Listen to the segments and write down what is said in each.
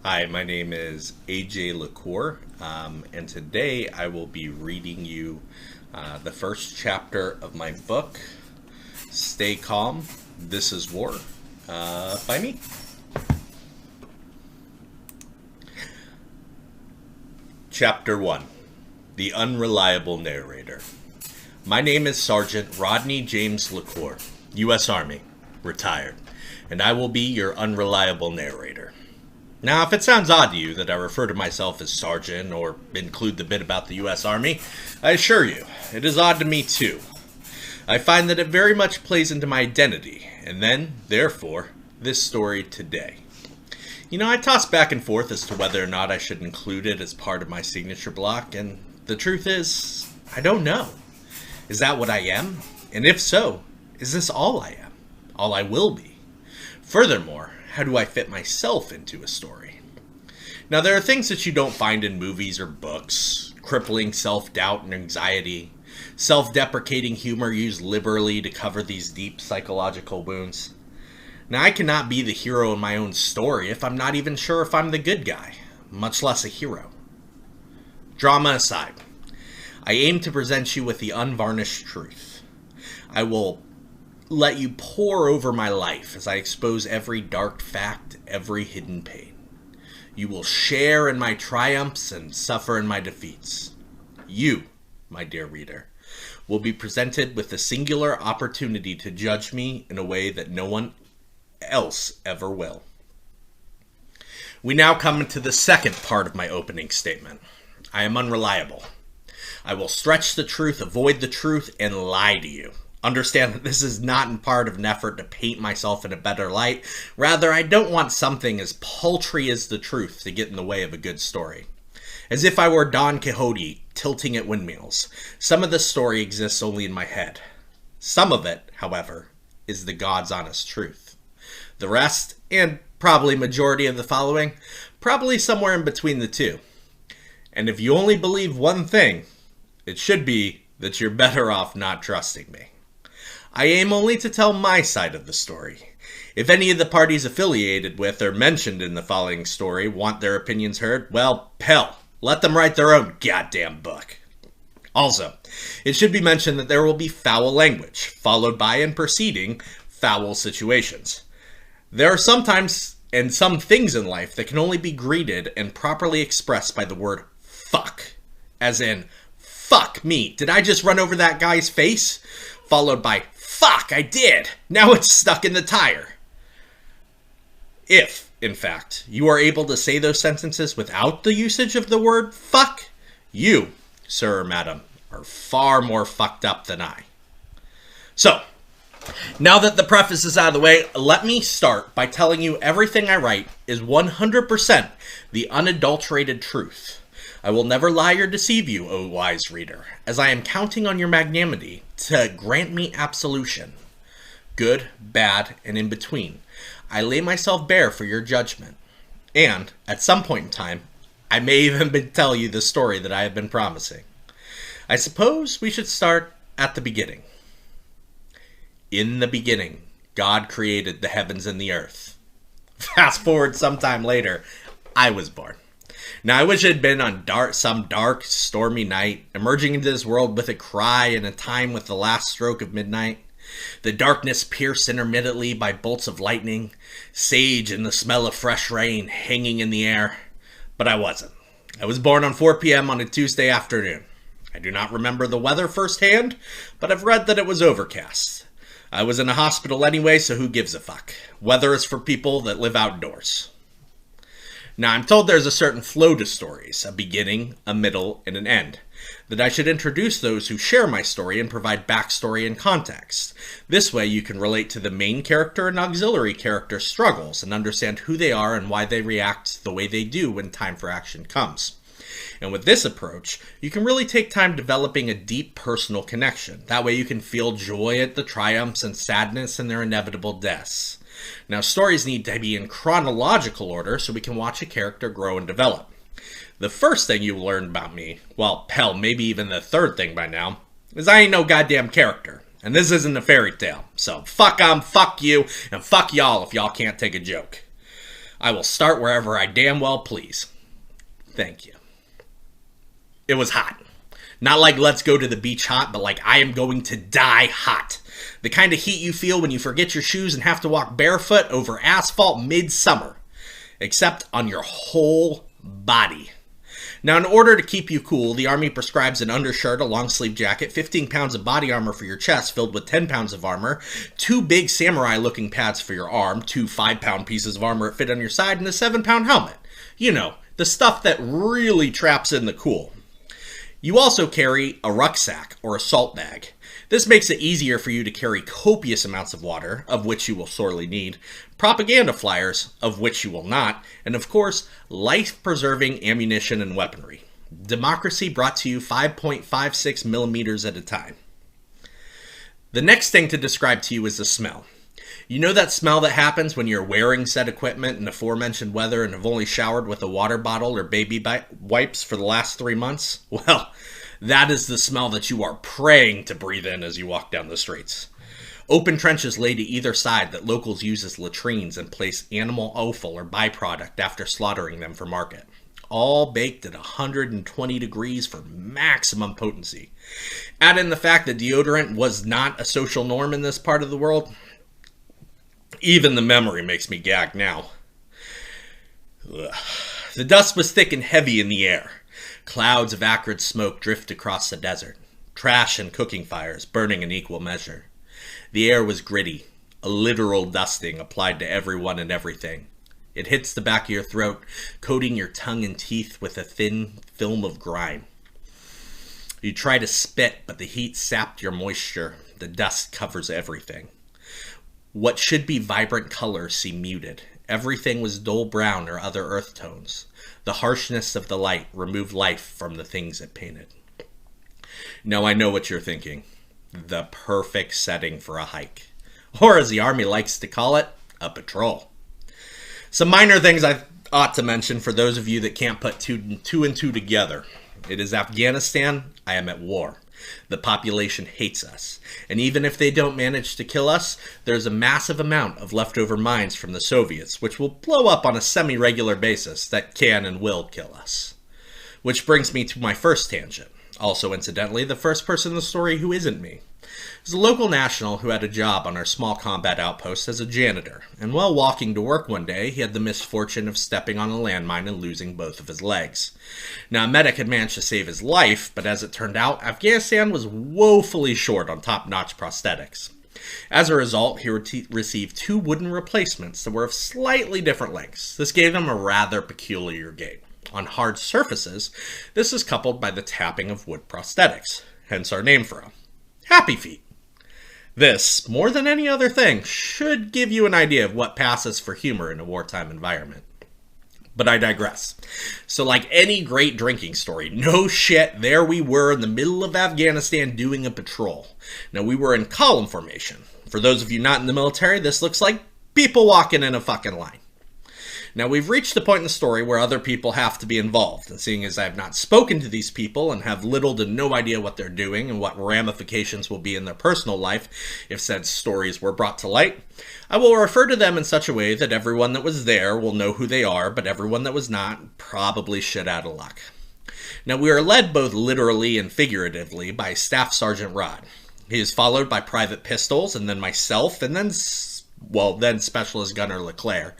Hi, my name is AJ Lecours, and today I will be reading you the first chapter of my book, Stay Calm, This is War, by me. Chapter 1, The Unreliable Narrator. My name is Sergeant Rodney James Lecours, U.S. Army, retired, and I will be your unreliable narrator. Now, if it sounds odd to you that I refer to myself as Sergeant or include the bit about the U.S. Army, I assure you, it is odd to me too. I find that it very much plays into my identity, and then, therefore, this story today. I toss back and forth as to whether or not I should include it as part of my signature block, and the truth is, I don't know. Is that what I am? And if so, is this all I am? All I will be? Furthermore, how do I fit myself into a story? Now, there are things that you don't find in movies or books. Crippling self-doubt and anxiety. Self-deprecating humor used liberally to cover these deep psychological wounds. Now, I cannot be the hero in my own story if I'm not even sure if I'm the good guy, much less a hero. Drama aside, I aim to present you with the unvarnished truth. I will let you pour over my life as I expose every dark fact, every hidden pain. You will share in my triumphs and suffer in my defeats. You, my dear reader, will be presented with the singular opportunity to judge me in a way that no one else ever will. We now come into the second part of my opening statement. I am unreliable. I will stretch the truth, avoid the truth, and lie to you. Understand that this is not in part of an effort to paint myself in a better light. Rather, I don't want something as paltry as the truth to get in the way of a good story. As if I were Don Quixote tilting at windmills. Some of the story exists only in my head. Some of it, however, is the God's honest truth. The rest, and probably majority of the following, probably somewhere in between the two. And if you only believe one thing, it should be that you're better off not trusting me. I aim only to tell my side of the story. If any of the parties affiliated with or mentioned in the following story want their opinions heard, well, hell, let them write their own goddamn book. Also, it should be mentioned that there will be foul language, followed by and preceding foul situations. There are sometimes and some things in life that can only be greeted and properly expressed by the word fuck. As in, fuck me, did I just run over that guy's face? Followed by, fuck, I did. Now it's stuck in the tire. If, in fact, you are able to say those sentences without the usage of the word fuck, you, sir or madam, are far more fucked up than I. So, now that the preface is out of the way, let me start by telling you everything I write is 100% the unadulterated truth. I will never lie or deceive you, O wise reader, as I am counting on your magnanimity to grant me absolution. Good, bad, and in between. I lay myself bare for your judgment. And, at some point in time, I may even tell you the story that I have been promising. I suppose we should start at the beginning. In the beginning, God created the heavens and the earth. Fast forward sometime later, I was born. Now, I wish it had been on some dark, stormy night, emerging into this world with a cry in a time with the last stroke of midnight. The darkness pierced intermittently by bolts of lightning, sage and the smell of fresh rain hanging in the air. But I wasn't. I was born on 4 p.m. on a Tuesday afternoon. I do not remember the weather firsthand, but I've read that it was overcast. I was in a hospital anyway, so who gives a fuck? Weather is for people that live outdoors. Now, I'm told there's a certain flow to stories, a beginning, a middle, and an end, that I should introduce those who share my story and provide backstory and context. This way you can relate to the main character and auxiliary character struggles and understand who they are and why they react the way they do when time for action comes. And with this approach, you can really take time developing a deep personal connection. That way you can feel joy at the triumphs and sadness and their inevitable deaths. Now, stories need to be in chronological order so we can watch a character grow and develop. The first thing you learn about me, well, hell, maybe even the third thing by now, is I ain't no goddamn character. And this isn't a fairy tale. So, fuck 'em, fuck you, and fuck y'all if y'all can't take a joke. I will start wherever I damn well please. Thank you. It was hot. Not like let's go to the beach hot, but like I am going to die hot. The kind of heat you feel when you forget your shoes and have to walk barefoot over asphalt midsummer. Except on your whole body. Now, in order to keep you cool, the Army prescribes an undershirt, a long-sleeve jacket, 15 pounds of body armor for your chest filled with 10 pounds of armor, 2 big samurai-looking pads for your arm, 2 5-pound pieces of armor that fit on your side, and a 7-pound helmet. You know, the stuff that really traps in the cool. You also carry a rucksack or a salt bag. This makes it easier for you to carry copious amounts of water, of which you will sorely need, propaganda flyers, of which you will not, and of course, life-preserving ammunition and weaponry. Democracy brought to you 5.56 millimeters at a time. The next thing to describe to you is the smell. You know that smell that happens when you're wearing said equipment in aforementioned weather and have only showered with a water bottle or baby wipes for the last 3 months? Well, that is the smell that you are praying to breathe in as you walk down the streets. Open trenches laid to either side that locals use as latrines and place animal offal or byproduct after slaughtering them for market. All baked at 120 degrees for maximum potency. Add in the fact that deodorant was not a social norm in this part of the world. Even the memory makes me gag now. Ugh. The dust was thick and heavy in the air. Clouds of acrid smoke drift across the desert. Trash and cooking fires burning in equal measure. The air was gritty, a literal dusting applied to everyone and everything. It hits the back of your throat, coating your tongue and teeth with a thin film of grime. You try to spit, but the heat sapped your moisture. The dust covers everything. What should be vibrant colors seem muted. Everything was dull brown or other earth tones. The harshness of the light removed life from the things it painted. Now I know what you're thinking. The perfect setting for a hike. Or as the Army likes to call it, a patrol. Some minor things I ought to mention for those of you that can't put two and two together. It is Afghanistan. I am at war. The population hates us. And even if they don't manage to kill us, there's a massive amount of leftover mines from the Soviets, which will blow up on a semi-regular basis that can and will kill us. Which brings me to my first tangent. Also, incidentally, the first person in the story who isn't me. It was a local national who had a job on our small combat outpost as a janitor, and while walking to work one day, he had the misfortune of stepping on a landmine and losing both of his legs. Now, a medic had managed to save his life, but as it turned out, Afghanistan was woefully short on top-notch prosthetics. As a result, he received 2 wooden replacements that were of slightly different lengths. This gave him a rather peculiar gait. On hard surfaces, this is coupled by the tapping of wood prosthetics, hence our name for him. Happy Feet. This, more than any other thing, should give you an idea of what passes for humor in a wartime environment. But I digress. So like any great drinking story, no shit, there we were in the middle of Afghanistan doing a patrol. Now we were in column formation. For those of you not in the military, this looks like people walking in a fucking line. Now, we've reached the point in the story where other people have to be involved, and seeing as I have not spoken to these people and have little to no idea what they're doing and what ramifications will be in their personal life if said stories were brought to light, I will refer to them in such a way that everyone that was there will know who they are, but everyone that was not probably shit out of luck. Now, we are led both literally and figuratively by Staff Sergeant Rod. He is followed by Private Pistols, and then myself, and then Specialist Gunner Leclerc.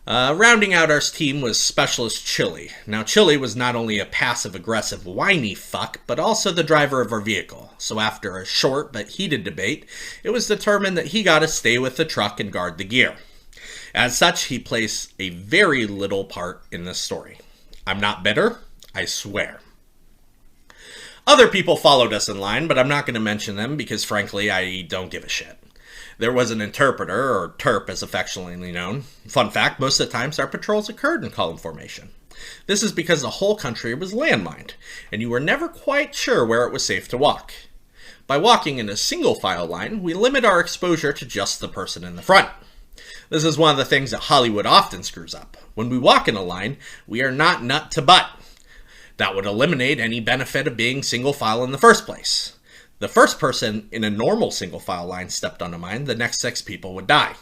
Rounding out our team was Specialist Chili. Now, Chili was not only a passive-aggressive whiny fuck, but also the driver of our vehicle. So after a short but heated debate, it was determined that he got to stay with the truck and guard the gear. As such, he plays a very little part in this story. I'm not bitter, I swear. Other people followed us in line, but I'm not going to mention them because, frankly, I don't give a shit. There was an interpreter, or terp as affectionately known. Fun fact, most of the times our patrols occurred in column formation. This is because the whole country was landmined, and you were never quite sure where it was safe to walk. By walking in a single file line, we limit our exposure to just the person in the front. This is one of the things that Hollywood often screws up. When we walk in a line, we are not nut to butt. That would eliminate any benefit of being single file in the first place. The first person in a normal single file line stepped onto mine, the next 6 people would die.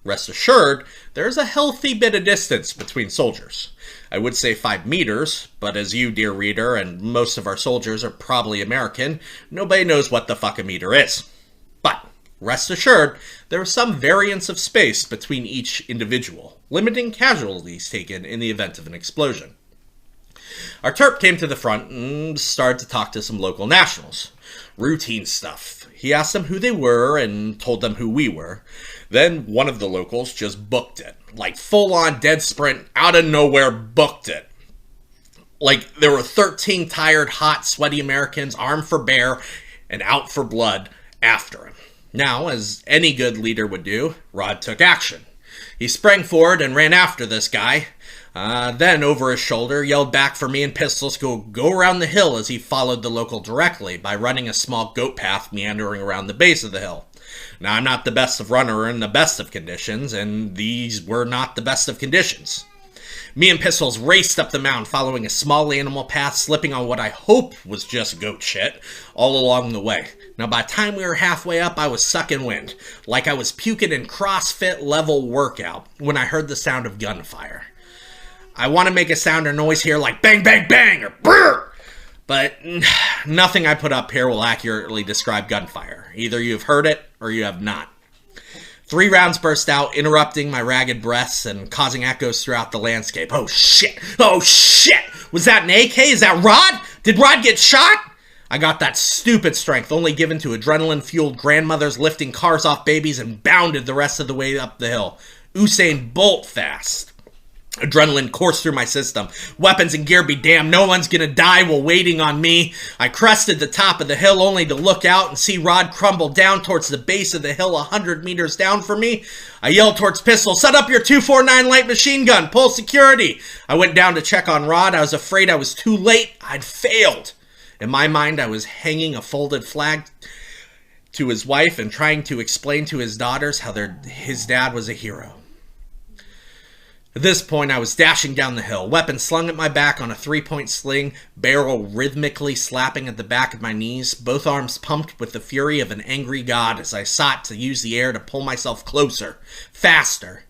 Rest assured, there's a healthy bit of distance between soldiers. I would say 5 meters, but as you, dear reader, and most of our soldiers are probably American, nobody knows what the fuck a meter is. But rest assured, there is some variance of space between each individual, limiting casualties taken in the event of an explosion. Our Terp came to the front and started to talk to some local nationals. Routine stuff. He asked them who they were and told them who we were. Then one of the locals just booked it. Like full-on dead sprint, out of nowhere, booked it. Like there were 13 tired, hot, sweaty Americans, armed for bear and out for blood after him. Now, as any good leader would do, Rod took action. He sprang forward and ran after this guy. Then, over his shoulder, yelled back for me and Pistols to go around the hill as he followed the local directly by running a small goat path meandering around the base of the hill. Now, I'm not the best of runner in the best of conditions, and these were not the best of conditions. Me and Pistols raced up the mountain following a small animal path, slipping on what I hope was just goat shit all along the way. Now, by the time we were halfway up, I was sucking wind, like I was puking in CrossFit level workout when I heard the sound of gunfire. I want to make a sound or noise here like bang, bang, bang, or brrr, but nothing I put up here will accurately describe gunfire. Either you have heard it or you have not. 3 rounds burst out, interrupting my ragged breaths and causing echoes throughout the landscape. Oh shit! Oh shit! Was that an AK? Is that Rod? Did Rod get shot? I got that stupid strength only given to adrenaline-fueled grandmothers lifting cars off babies and bounded the rest of the way up the hill. Usain Bolt fast. Adrenaline coursed through my system. Weapons and gear be damned, no one's gonna die while waiting on me. I crested the top of the hill only to look out and see Rod crumble down towards the base of the hill 100 meters down from me. I yelled towards Pistol, set up your 249 light machine gun, pull security. I went down to check on Rod. I was afraid I was too late. I'd failed. In my mind, I was hanging a folded flag to his wife and trying to explain to his daughters how his dad was a hero. At this point, I was dashing down the hill, weapon slung at my back on a 3-point sling, barrel rhythmically slapping at the back of my knees, both arms pumped with the fury of an angry god as I sought to use the air to pull myself closer, faster.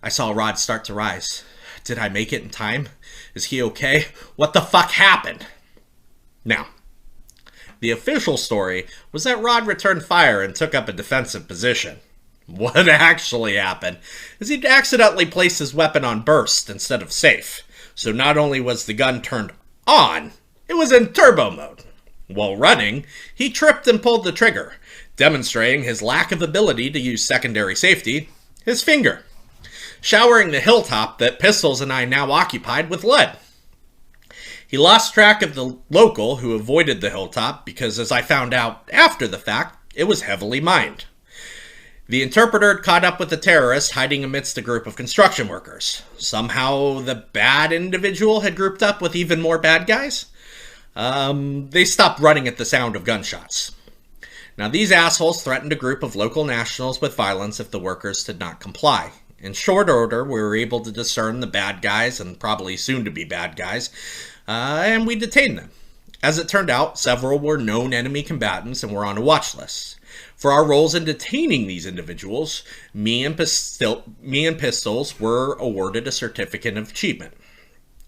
I saw Rod start to rise. Did I make it in time? Is he okay? What the fuck happened? Now, the official story was that Rod returned fire and took up a defensive position. What actually happened is he'd accidentally placed his weapon on burst instead of safe. So not only was the gun turned on, it was in turbo mode. While running, he tripped and pulled the trigger, demonstrating his lack of ability to use secondary safety, his finger, showering the hilltop that Pistols and I now occupied with lead. He lost track of the local who avoided the hilltop because, as I found out after the fact, it was heavily mined. The interpreter had caught up with the terrorist hiding amidst a group of construction workers. Somehow the bad individual had grouped up with even more bad guys. They stopped running at the sound of gunshots. Now these assholes threatened a group of local nationals with violence if the workers did not comply. In short order, we were able to discern the bad guys and probably soon to be bad guys, and we detained them. As it turned out, several were known enemy combatants and were on a watch list. For our roles in detaining these individuals, me and Pistols were awarded a certificate of achievement.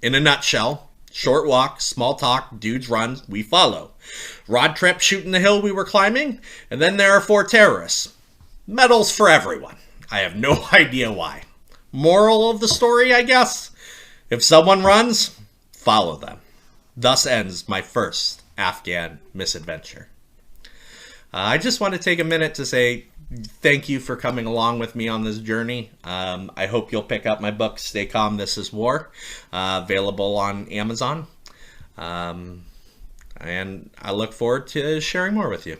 In a nutshell, short walk, small talk, dudes run, we follow. Rod trip shooting the hill we were climbing, and then there are 4 terrorists. Medals for everyone. I have no idea why. Moral of the story, I guess? If someone runs, follow them. Thus ends my first Afghan misadventure. I just want to take a minute to say thank you for coming along with me on this journey. I hope you'll pick up my book, Stay Calm, This Is War, available on Amazon. And I look forward to sharing more with you.